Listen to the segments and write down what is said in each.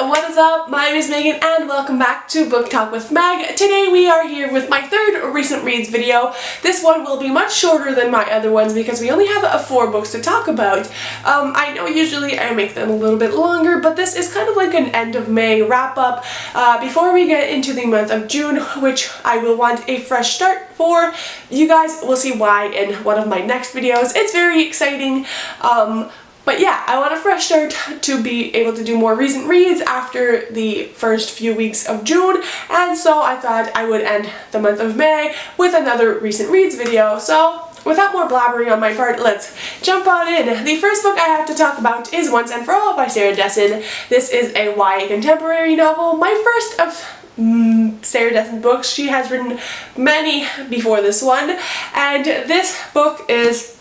what is up? My name is Megan and welcome back to Book Talk with Meg. Today we are here with my third recent reads video. This one will be much shorter than my other ones because we only have 4 books to talk about. I know usually I make them a little bit longer, but this is kind of like an end of May wrap up before we get into the month of June, which I will want a fresh start for. You guys will see why in one of my next videos. It's very exciting. But yeah, I want a fresh start to be able to do more recent reads after the first few weeks of June, and so I thought I would end the month of May with another recent reads video. So without more blabbering on my part, let's jump on in. The first book I have to talk about is Once and For All by Sarah Dessen. This is a YA contemporary novel, my first of Sarah Dessen's books. She has written many before this one, and this book is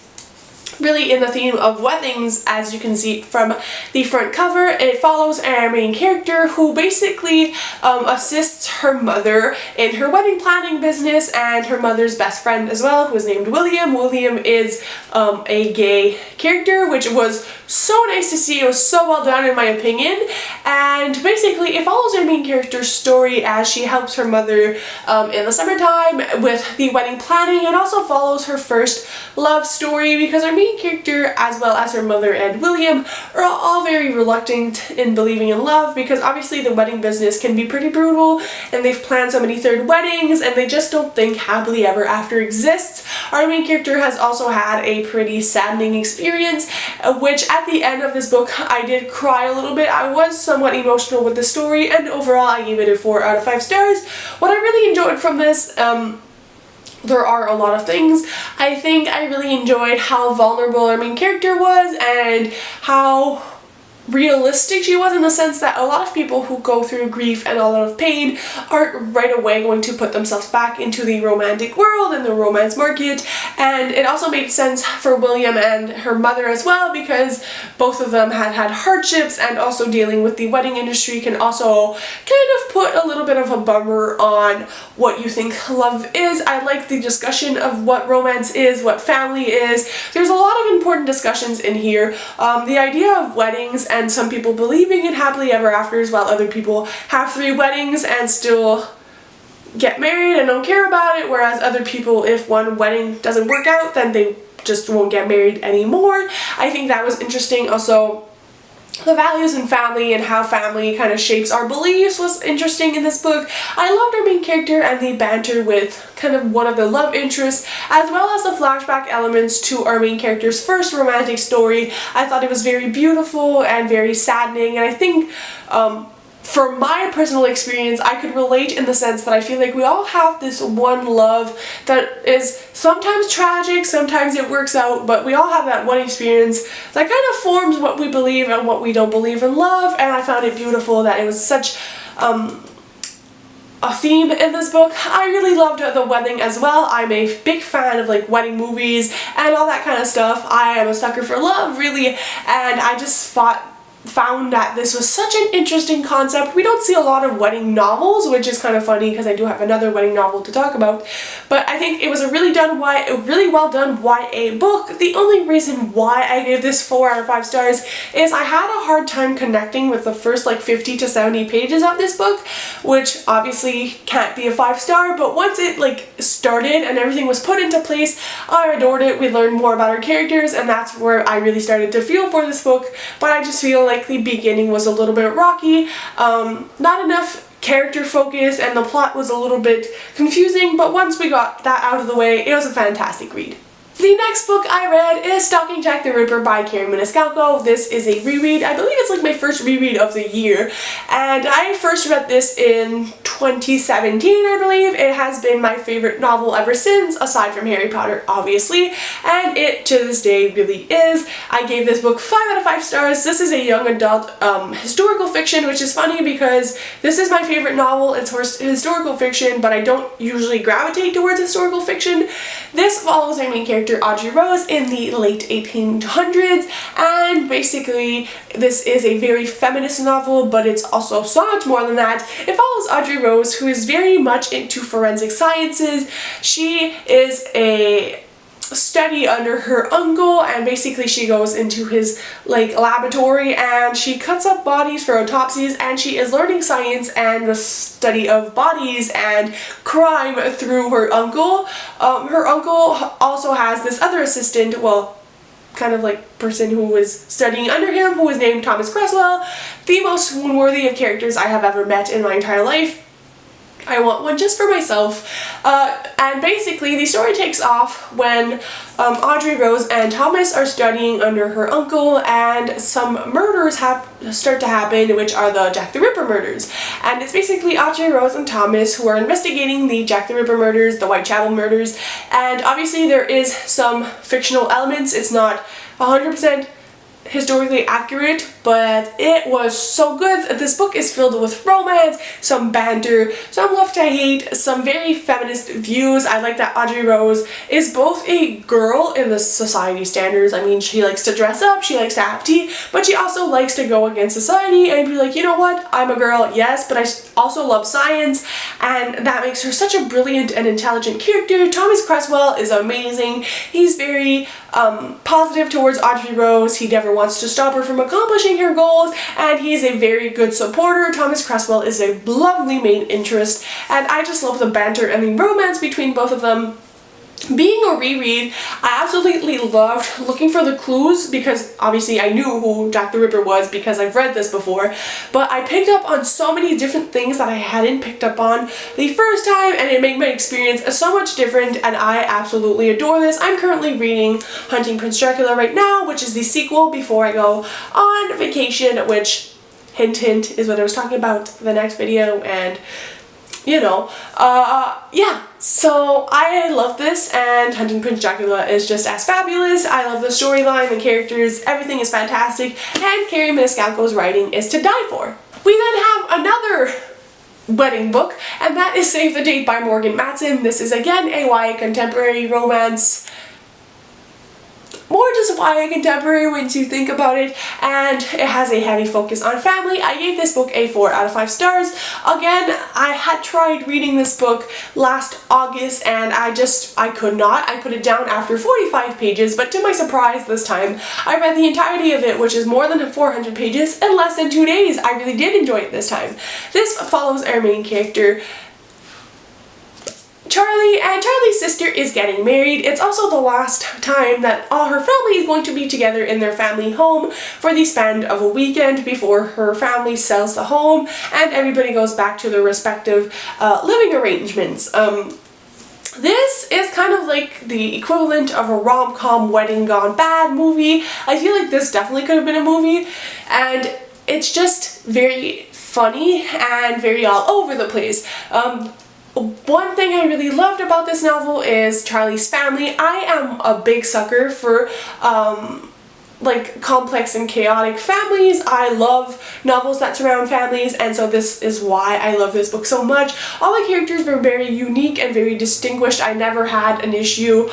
really in the theme of weddings, as you can see from the front cover. It follows our main character who basically assists her mother in her wedding planning business, and her mother's best friend as well, who is named William. William is a gay character, which was so nice to see. It was so well done in my opinion, and basically it follows our main character's story as she helps her mother in the summertime with the wedding planning, and also follows her first love story because our main character, as well as her mother and William, are all very reluctant in believing in love because obviously the wedding business can be pretty brutal, and they've planned so many third weddings and they just don't think happily ever after exists. Our main character has also had a pretty saddening experience, which at the end of this book I did cry a little bit. I was somewhat emotional with the story, and overall I gave it a 4 out of 5 stars. What I really enjoyed from this, there are a lot of things. I think I really enjoyed how vulnerable our main character was and how realistic she was, in the sense that a lot of people who go through grief and a lot of pain aren't right away going to put themselves back into the romantic world and the romance market. And it also made sense for William and her mother as well, because both of them had had hardships, and also dealing with the wedding industry can also kind of put a little bit of a bummer on what you think love is. I like the discussion of what romance is, what family is. There's a lot of important discussions in here. The idea of weddings and some people believing in happily ever afters, while other people have 3 weddings and still get married and don't care about it, whereas other people, if one wedding doesn't work out, then they just won't get married anymore. I think that was interesting. Also, the values in family and how family kind of shapes our beliefs was interesting in this book. I loved our main character and the banter with kind of one of the love interests, as well as the flashback elements to our main character's first romantic story. I thought it was very beautiful and very saddening, and I think for my personal experience, I could relate in the sense that I feel like we all have this one love that is sometimes tragic, sometimes it works out, but we all have that one experience that kind of forms what we believe and what we don't believe in love. And I found it beautiful that it was such a theme in this book. I really loved the wedding as well. I'm a big fan of like wedding movies and all that kind of stuff. I am a sucker for love, really, and I just found that this was such an interesting concept. We don't see a lot of wedding novels, which is kind of funny because I do have another wedding novel to talk about, but I think it was a really well done YA book. The only reason why I gave this 4 out of 5 stars is I had a hard time connecting with the first like 50 to 70 pages of this book, which obviously can't be a 5-star, but once it like started and everything was put into place, I adored it. We learned more about our characters, and that's where I really started to feel for this book. But I just feel like the beginning was a little bit rocky, not enough character focus, and the plot was a little bit confusing, but once we got that out of the way, it was a fantastic read. The next book I read is Stalking Jack the Ripper by Carrie Maniscalco. This is a reread. I believe it's like my first reread of the year, and I first read this in 2017, I believe. It has been my favorite novel ever since, aside from Harry Potter, obviously, and it to this day really is. I gave this book 5 out of 5 stars. This is a young adult historical fiction, which is funny because this is my favorite novel. It's historical fiction, but I don't usually gravitate towards historical fiction. This follows our main character Audrey Rose in the late 1800s, and basically this is a very feminist novel, but it's also so much more than that. It follows Audrey Rose, who is very much into forensic sciences. She is a study under her uncle, and basically she goes into his like laboratory and she cuts up bodies for autopsies, and she is learning science and the study of bodies and crime through her uncle. Her uncle also has this other assistant, well, kind of like person who was studying under him, who was named Thomas Creswell, the most worthy of characters I have ever met in my entire life. I want one just for myself. And basically the story takes off when Audrey Rose and Thomas are studying under her uncle, and some murders start to happen, which are the Jack the Ripper murders. And it's basically Audrey Rose and Thomas who are investigating the Jack the Ripper murders, the Whitechapel murders, and obviously there is some fictional elements. It's not 100% historically accurate, but it was so good. This book is filled with romance, some banter, some love to hate, some very feminist views. I like that Audrey Rose is both a girl in the society standards. I mean, she likes to dress up, she likes to have tea, but she also likes to go against society and be like, you know what, I'm a girl, yes, but I also love science, and that makes her such a brilliant and intelligent character. Thomas Creswell is amazing. He's very positive towards Audrey Rose. He never wants to stop her from accomplishing her goals, and he's a very good supporter. Thomas Creswell is a lovely main interest, and I just love the banter and the romance between both of them. Being a reread, I absolutely loved looking for the clues, because obviously I knew who Jack the Ripper was because I've read this before, but I picked up on so many different things that I hadn't picked up on the first time, and it made my experience so much different, and I absolutely adore this. I'm currently reading Hunting Prince Dracula right now, which is the sequel before I go on vacation, which, hint hint, is what I was talking about the next video, and you know, yeah, so I love this, and Hunting Prince Dracula is just as fabulous. I love the storyline, the characters, everything is fantastic, and Carrie Maniscalco's writing is to die for. We then have another wedding book, and that is Save the Date by Morgan Matson. This is again a YA contemporary romance. More just YA contemporary once you think about it, and it has a heavy focus on family. I gave this book a 4 out of 5 stars. Again, I had tried reading this book last August and I could not. I put it down after 45 pages, but to my surprise this time, I read the entirety of it, which is more than 400 pages, in less than 2 days. I really did enjoy it this time. This follows our main character, Charlie, and Charlie's sister is getting married. It's also the last time that all her family is going to be together in their family home for the span of a weekend before her family sells the home and everybody goes back to their respective living arrangements. This is kind of like the equivalent of a rom-com wedding gone bad movie. I feel like this definitely could have been a movie, and it's just very funny and very all over the place. One thing I really loved about this novel is Charlie's family. I am a big sucker for like complex and chaotic families. I love novels that surround families, and so this is why I love this book so much. All the characters were very unique and very distinguished. I never had an issue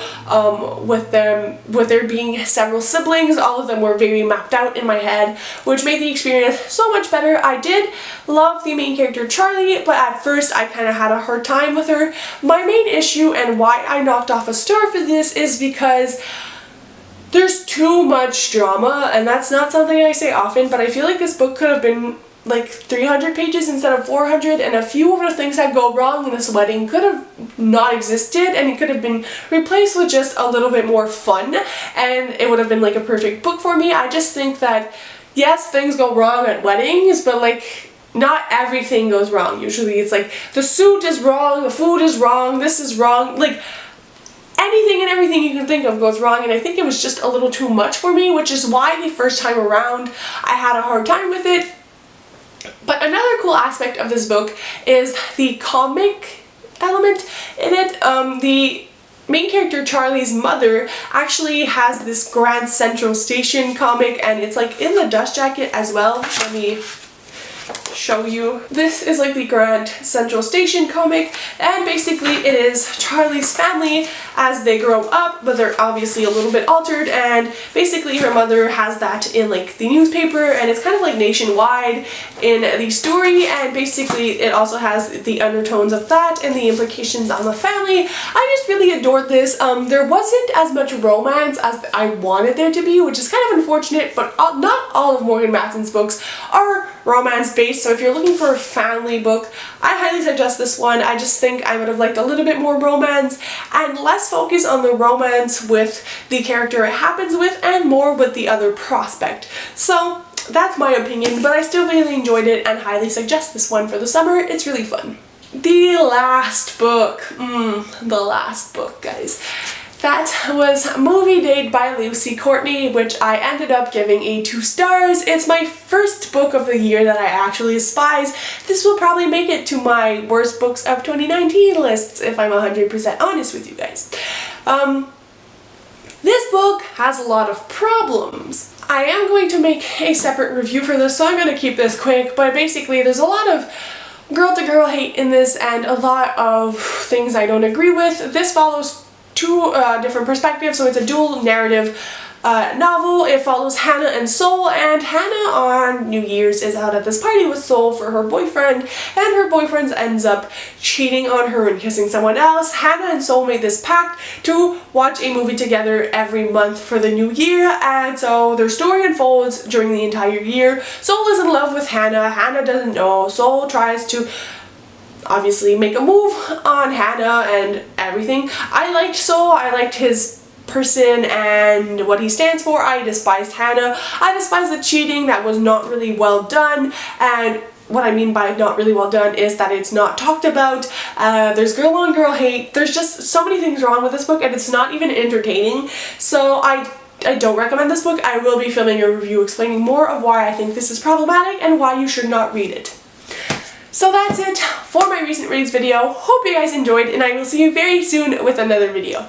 with there being several siblings. All of them were very mapped out in my head, which made the experience so much better. I did love the main character Charlie, but at first I kind of had a hard time with her. My main issue and why I knocked off a star for this is because there's too much drama, and that's not something I say often, but I feel like this book could have been like 300 pages instead of 400, and a few of the things that go wrong in this wedding could have not existed, and it could have been replaced with just a little bit more fun, and it would have been like a perfect book for me. I just think that, yes, things go wrong at weddings, but like, not everything goes wrong. Usually it's like, the suit is wrong, the food is wrong, this is wrong, like, anything and everything you can think of goes wrong, and I think it was just a little too much for me, which is why the first time around I had a hard time with it. But another cool aspect of this book is the comic element in it. The main character Charlie's mother actually has this Grand Central Station comic, and it's like in the dust jacket as well. Let me show you. This is like the Grand Central Station comic, and basically it is Charlie's family as they grow up, but they're obviously a little bit altered, and basically her mother has that in like the newspaper, and it's kind of like nationwide in the story, and basically it also has the undertones of that and the implications on the family. I just really adored this. There wasn't as much romance as I wanted there to be, which is kind of unfortunate, but not all of Morgan Mattin's books are romance based, so if you're looking for a family book, I highly suggest this one. I just think I would have liked a little bit more romance and less focus on the romance with the character it happens with and more with the other prospect. So that's my opinion, but I still really enjoyed it and highly suggest this one for the summer. It's really fun. The last book. The last book, guys. That was Movie Date by Lucy Courtney, which I ended up giving a 2 stars. It's my first book of the year that I actually despise. This will probably make it to my worst books of 2019 lists, if I'm 100% honest with you guys. This book has a lot of problems. I am going to make a separate review for this, so I'm going to keep this quick, but basically there's a lot of girl-to-girl hate in this and a lot of things I don't agree with. This follows 2 different perspectives, so it's a dual narrative novel. It follows Hannah and Sol, and Hannah on New Year's is out at this party with Sol for her boyfriend, and her boyfriend ends up cheating on her and kissing someone else. Hannah and Sol made this pact to watch a movie together every month for the new year, and so their story unfolds during the entire year. Sol is in love with Hannah. Hannah doesn't know. Sol tries to obviously make a move on Hannah and everything. I liked Sol. I liked his person and what he stands for. I despised Hannah. I despised the cheating. That was not really well done, and what I mean by not really well done is that it's not talked about. There's girl on girl hate. There's just so many things wrong with this book, and it's not even entertaining. So I don't recommend this book. I will be filming a review explaining more of why I think this is problematic and why you should not read it. So that's it for my recent reads video. Hope you guys enjoyed, and I will see you very soon with another video.